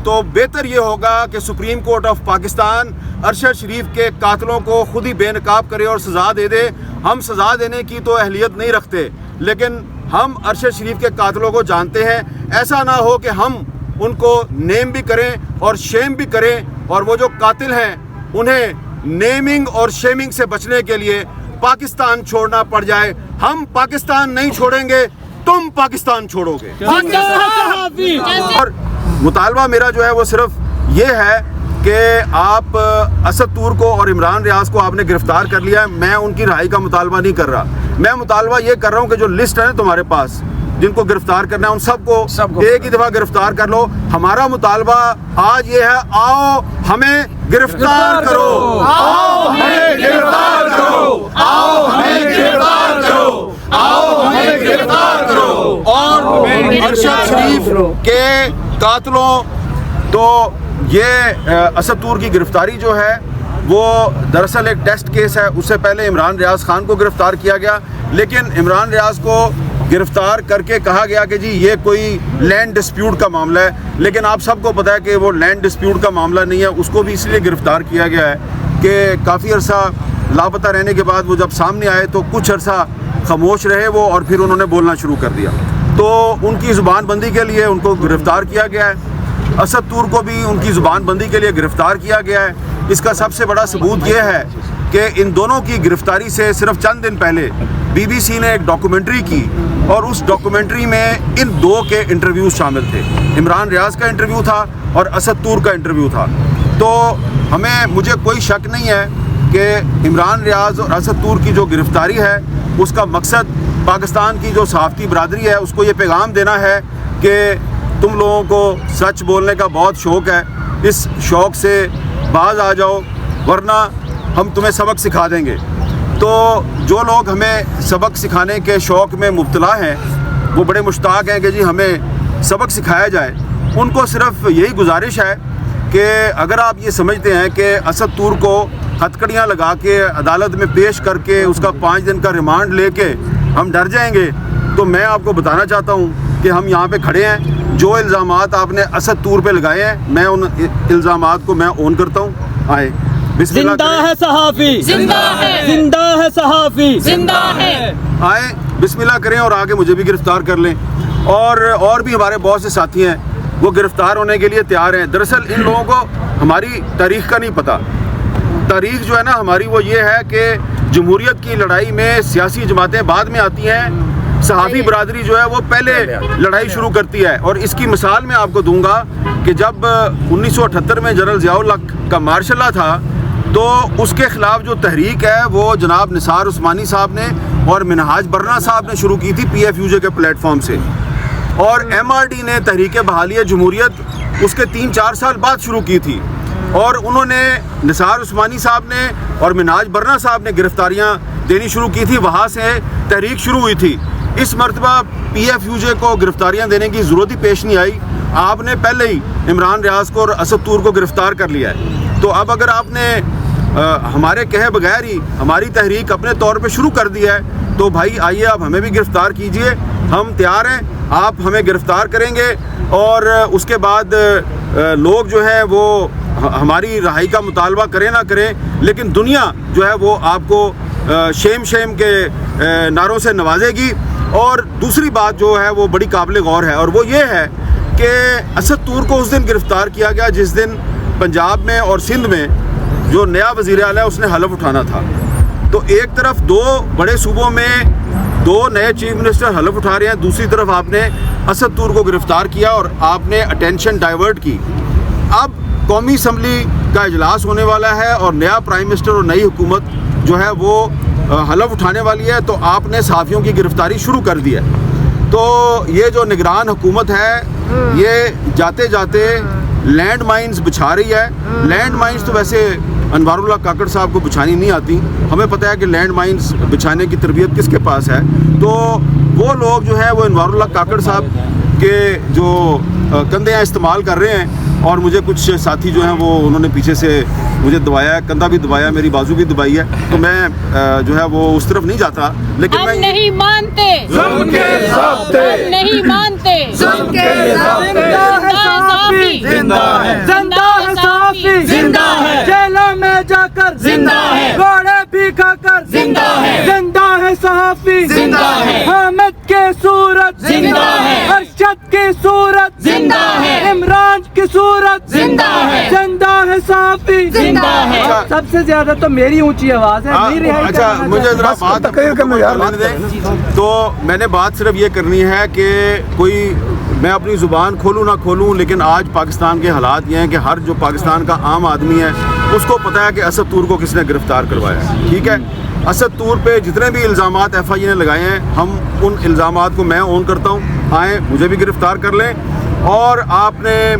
تو بہتر یہ ہوگا کہ supreme court of Pakistan Arshad Sharif کے قاتلوں کو خود ہی بے نقاب کرے اور سزا دے دے. ہم سزا دینے کی تو اہلیت نہیں رکھتے، لیکن ہم ارشد شریف کے قاتلوں کو جانتے ہیں. ایسا نہ ہو کہ ہم ان کو نیم بھی کریں اور شیم بھی کریں، اور وہ جو قاتل ہیں انہیں نیمنگ اور شیمنگ سے بچنے کے لیے پاکستان چھوڑنا پڑ جائے. ہم پاکستان نہیں چھوڑیں گے، تم پاکستان چھوڑو گے. اور مطالبہ میرا جو ہے وہ صرف یہ ہے کہ آپ اسد طور کو اور عمران ریاض کو آپ نے گرفتار کر لیا ہے. میں ان کی رہائی کا مطالبہ نہیں کر رہا. میں مطالبہ یہ کر رہا ہوں کہ جو لسٹ ہے نا تمہارے پاس جن کو گرفتار کرنا ہے ان سب کو ایک ہی دفعہ گرفتار کر لو. ہمارا مطالبہ آج یہ ہے، آؤ ہمیں گرفتار کرو، آؤ ہمیں گرفتار کرو، آؤ ہمیں گرفتار کرو، آؤ ہمیں گرفتار کرو. اور ارشد شریف کے قاتلوں، تو یہ اسد طور کی گرفتاری جو ہے وہ دراصل ایک ٹیسٹ کیس ہے. اس سے پہلے عمران ریاض خان کو گرفتار کیا گیا، لیکن عمران ریاض کو گرفتار کر کے کہا گیا کہ جی یہ کوئی لینڈ ڈسپیوٹ کا معاملہ ہے، لیکن آپ سب کو پتہ ہے کہ وہ لینڈ ڈسپیوٹ کا معاملہ نہیں ہے. اس کو بھی اس لیے گرفتار کیا گیا ہے کہ کافی عرصہ لاپتہ رہنے کے بعد وہ جب سامنے آئے تو کچھ عرصہ خاموش رہے وہ، اور پھر انہوں نے بولنا شروع کر دیا. تو ان کی زبان بندی کے لیے ان کو گرفتار کیا گیا ہے. اسد طور کو بھی ان کی زبان بندی کے لیے گرفتار کیا گیا ہے. اس کا سب سے بڑا ثبوت یہ ہے کہ ان دونوں کی گرفتاری سے صرف چند دن پہلے بی بی سی نے ایک ڈاکومنٹری کی، اور اس ڈاکومنٹری میں ان دو کے انٹرویوز شامل تھے. عمران ریاض کا انٹرویو تھا اور اسد طور کا انٹرویو تھا. تو مجھے کوئی شک نہیں ہے کہ عمران ریاض اور اسد طور کی جو گرفتاری ہے اس کا مقصد پاکستان کی جو صحافتی برادری ہے اس کو یہ پیغام دینا ہے کہ تم لوگوں کو سچ بولنے کا بہت شوق ہے، اس شوق سے باز آ جاؤ ورنہ ہم تمہیں سبق سکھا دیں گے. تو جو لوگ ہمیں سبق سکھانے کے شوق میں مبتلا ہیں، وہ بڑے مشتاق ہیں کہ جی ہمیں سبق سکھایا جائے. ان کو صرف یہی گزارش ہے کہ اگر آپ یہ سمجھتے ہیں کہ اسد طور کو ہتھکڑیاں لگا کے عدالت میں پیش کر کے اس کا 5 دن کا ریمانڈ لے کے ہم ڈر جائیں گے، تو میں آپ کو بتانا چاہتا ہوں کہ ہم یہاں پہ کھڑے ہیں. جو الزامات آپ نے اسد طور پہ لگائے ہیں میں ان الزامات کو میں اون کرتا ہوں. آئے بسم اللہ زندہ ہے صحافی، زندہ ہے، زندہ ہے صحافی، زندہ ہے. آئے بسم اللہ کریں اور آگے مجھے بھی گرفتار کر لیں. اور بھی ہمارے بہت سے ساتھی ہیں وہ گرفتار ہونے کے لیے تیار ہیں. دراصل ان لوگوں کو ہماری تاریخ کا نہیں پتہ. تاریخ جو ہے نا ہماری وہ یہ ہے کہ جمہوریت کی لڑائی میں سیاسی جماعتیں بعد میں آتی ہیں، صحافی برادری جو ہے وہ پہلے لڑائی شروع کرتی ہے. اور اس کی مثال میں آپ کو دوں گا کہ جب 1978 میں جنرل ضیاء الحق کا مارشل لا تھا تو اس کے خلاف جو تحریک ہے وہ جناب نثار عثمانی صاحب نے اور منہاج برنا صاحب نے شروع کی تھی پی ایف یو جے کے پلیٹ فارم سے، اور ایم آر ڈی نے تحریک بحالی جمہوریت اس کے 3-4 سال بعد شروع کی تھی. اور انہوں نے نثار عثمانی صاحب نے اور منہاج برنا صاحب نے گرفتاریاں دینی شروع کی تھی، وہاں سے تحریک شروع ہوئی تھی. اس مرتبہ پی ایف یو جے کو گرفتاریاں دینے کی ضرورت ہی پیش نہیں آئی. آپ نے پہلے ہی عمران ریاض کو اور اسد طور کو گرفتار کر لیا ہے. تو اب اگر آپ نے ہمارے کہے بغیر ہی ہماری تحریک اپنے طور پہ شروع کر دی ہے تو بھائی آئیے آپ ہمیں بھی گرفتار کیجئے. ہم تیار ہیں، آپ ہمیں گرفتار کریں گے اور اس کے بعد لوگ جو ہیں وہ ہماری رہائی کا مطالبہ کریں نہ کریں، لیکن دنیا جو ہے وہ آپ کو شیم کے نعروں سے نوازے گی. اور دوسری بات جو ہے وہ بڑی قابل غور ہے، اور وہ یہ ہے کہ اسد طور کو اس دن گرفتار کیا گیا جس دن پنجاب میں اور سندھ میں جو نیا وزیر اعلیٰ ہے اس نے حلف اٹھانا تھا. تو ایک طرف 2 بڑے صوبوں میں 2 نئے چیف منسٹر حلف اٹھا رہے ہیں، دوسری طرف آپ نے اسد طور کو گرفتار کیا اور آپ نے اٹینشن ڈائیورٹ کی. اب قومی اسمبلی کا اجلاس ہونے والا ہے اور نیا پرائم منسٹر اور نئی حکومت جو ہے وہ حلف اٹھانے والی ہے، تو آپ نے صحافیوں کی گرفتاری شروع کر دی ہے. تو یہ جو نگران حکومت ہے یہ جاتے جاتے لینڈ مائنز بچھا رہی ہے. لینڈ مائنز تو ویسے انوار اللہ کاکڑ صاحب کو بچھانی نہیں آتی، ہمیں پتہ ہے کہ لینڈ مائنز بچھانے کی تربیت کس کے پاس ہے. تو وہ لوگ جو ہیں وہ انوار اللہ کاکڑ صاحب کے جو کندھیاں استعمال کر رہے ہیں اور مجھے کچھ ساتھی جو ہیں وہ انہوں نے پیچھے سے مجھے دبایا ہے, کندھا بھی دبایا, میری بازو بھی دبائی ہے, تو میں جو ہے وہ اس طرف نہیں جاتا. لیکن ہم میں نہیں مانتے ظلم کے ضابطے, ہم نہیں مانتے ظلم کے ضابطے, زندہ ہے زندہ ہے صحافی, زندہ ہے جیلوں میں جا کر زندہ ہے گھوڑے بھی کھا کر زندہ ہے زندہ ہے صحافی, زندہ ہے حامد کی صورت زندہ ہے ارشد کی صورت زندہ ہے عمران کی صورت زندہ ہے زندہ ہے صحافی, زندہ ہے. سب سے زیادہ تو میری اونچی آواز ہے, نہیں رہائی اچھا کرنا مجھے چاہتا. ذرا بات کرنے دیں. تو میں نے بات صرف یہ کرنی ہے کہ کوئی میں اپنی زبان کھولوں نہ کھولوں, لیکن آج پاکستان کے حالات یہ ہیں کہ ہر جو پاکستان کا عام آدمی ہے اس کو پتہ ہے کہ اسد طور کو کس نے گرفتار کروایا ہے. ٹھیک ہے, اسد طور پہ جتنے بھی الزامات ایف آئی اے نے لگائے ہیں, ہم ان الزامات کو میں اون کرتا ہوں. آئیں مجھے بھی گرفتار کر لیں, اور آپ نے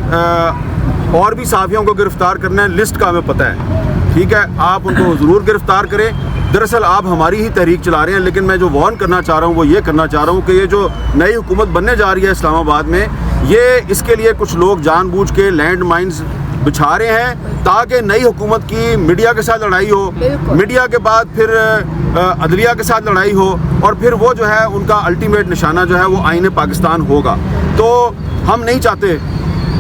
اور بھی صحافیوں کو گرفتار کرنا ہے, لسٹ کا ہمیں پتہ ہے. ٹھیک ہے, آپ ان کو ضرور گرفتار کریں. دراصل آپ ہماری ہی تحریک چلا رہے ہیں, لیکن میں جو وارن کرنا چاہ رہا ہوں وہ یہ کرنا چاہ رہا ہوں کہ یہ جو نئی حکومت بننے جا رہی ہے اسلام آباد میں, یہ اس کے لیے کچھ لوگ جان بوجھ کے لینڈ مائنز بچھا رہے ہیں تاکہ نئی حکومت کی میڈیا کے ساتھ لڑائی ہو, میڈیا کے بعد پھر عدلیہ کے ساتھ لڑائی ہو, اور پھر وہ جو ہے ان کا الٹیمیٹ نشانہ جو ہے وہ آئین پاکستان ہوگا. تو ہم نہیں چاہتے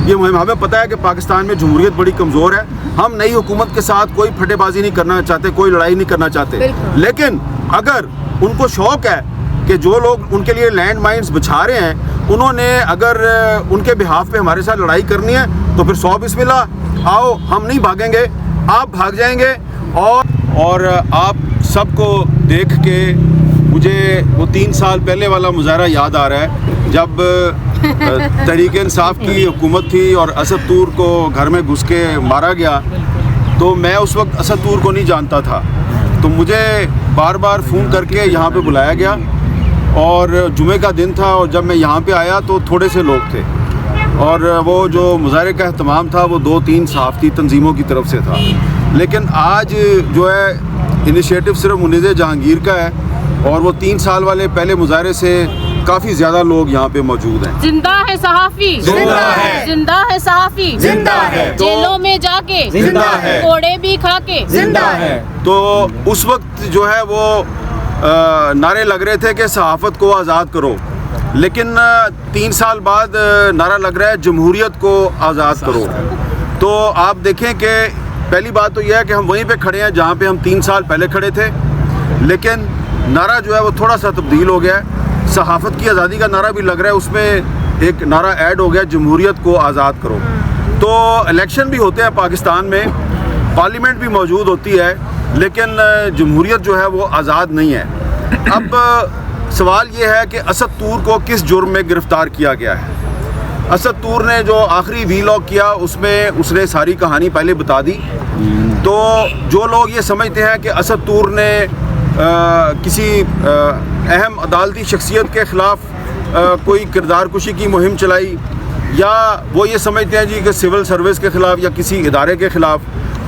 یہ مہم, ہمیں پتہ ہے کہ پاکستان میں جمہوریت بڑی کمزور ہے, ہم نئی حکومت کے ساتھ کوئی پھٹے بازی نہیں کرنا چاہتے, کوئی لڑائی نہیں کرنا چاہتے. لیکن اگر ان کو شوق ہے کہ جو لوگ ان کے لیے لینڈ مائنز بچھا رہے ہیں, انہوں نے اگر ان کے بہاف پہ ہمارے ساتھ لڑائی کرنی ہے تو پھر 100 بسم اللہ, آؤ, ہم نہیں بھاگیں گے, آپ بھاگ جائیں گے. اور آپ سب کو دیکھ کے مجھے وہ 3 سال پہلے والا مظاہرہ یاد آ رہا ہے جب تحریک انصاف کی حکومت تھی اور اسد طور کو گھر میں گھس کے مارا گیا. تو میں اس وقت اسد طور کو نہیں جانتا تھا, تو مجھے بار بار فون کر کے یہاں پہ بلایا گیا, اور جمعے کا دن تھا, اور جب میں یہاں پہ آیا تو تھوڑے سے لوگ تھے, اور وہ جو مظاہرے کا اہتمام تھا وہ 2-3 صحافتی تنظیموں کی طرف سے تھا. لیکن آج جو ہے انیشیٹو صرف منیز جہانگیر کا ہے, اور وہ 3 سال والے پہلے مظاہرے سے کافی زیادہ لوگ یہاں پہ موجود ہیں. زندہ ہے صحافی, زندہ ہے, زندہ ہے صحافی, زندہ ہے, جیلوں میں جا کے زندہ ہے, کوڑے بھی کھا کے زندہ ہے. تو اس وقت جو ہے وہ نعرے لگ رہے تھے کہ صحافت کو آزاد کرو, لیکن 3 سال بعد نعرہ لگ رہا ہے جمہوریت کو آزاد کرو. تو آپ دیکھیں کہ پہلی بات تو یہ ہے کہ ہم وہیں پہ کھڑے ہیں جہاں پہ ہم 3 سال پہلے کھڑے تھے, لیکن نعرہ جو ہے وہ تھوڑا سا تبدیل ہو گیا ہے. صحافت کی آزادی کا نعرہ بھی لگ رہا ہے, اس میں ایک نعرہ ایڈ ہو گیا جمہوریت کو آزاد کرو. تو الیکشن بھی ہوتے ہیں پاکستان میں, پارلیمنٹ بھی موجود ہوتی ہے, لیکن جمہوریت جو ہے وہ آزاد نہیں ہے. اب سوال یہ ہے کہ اسد طور کو کس جرم میں گرفتار کیا گیا ہے. اسد طور نے جو آخری وی لاگ کیا اس میں اس نے ساری کہانی پہلے بتا دی. تو جو لوگ یہ سمجھتے ہیں کہ اسد طور نے کسی اہم عدالتی شخصیت کے خلاف کوئی کردار کشی کی مہم چلائی, یا وہ یہ سمجھتے ہیں جی کہ سول سروس کے خلاف یا کسی ادارے کے خلاف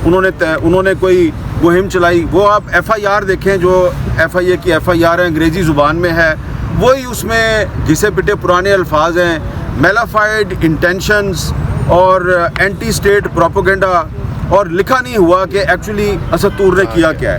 انہوں نے کوئی مہم چلائی, وہ آپ ایف آئی آر دیکھیں, جو ایف آئی اے کی ایف آئی آر ہے انگریزی زبان میں ہے, وہی اس میں گھسے پٹے پرانے الفاظ ہیں, میلافائڈ انٹینشنز اور اینٹی اسٹیٹ پروپیگنڈا, اور لکھا نہیں ہوا کہ ایکچولی اسد طور نے کیا کیا ہے.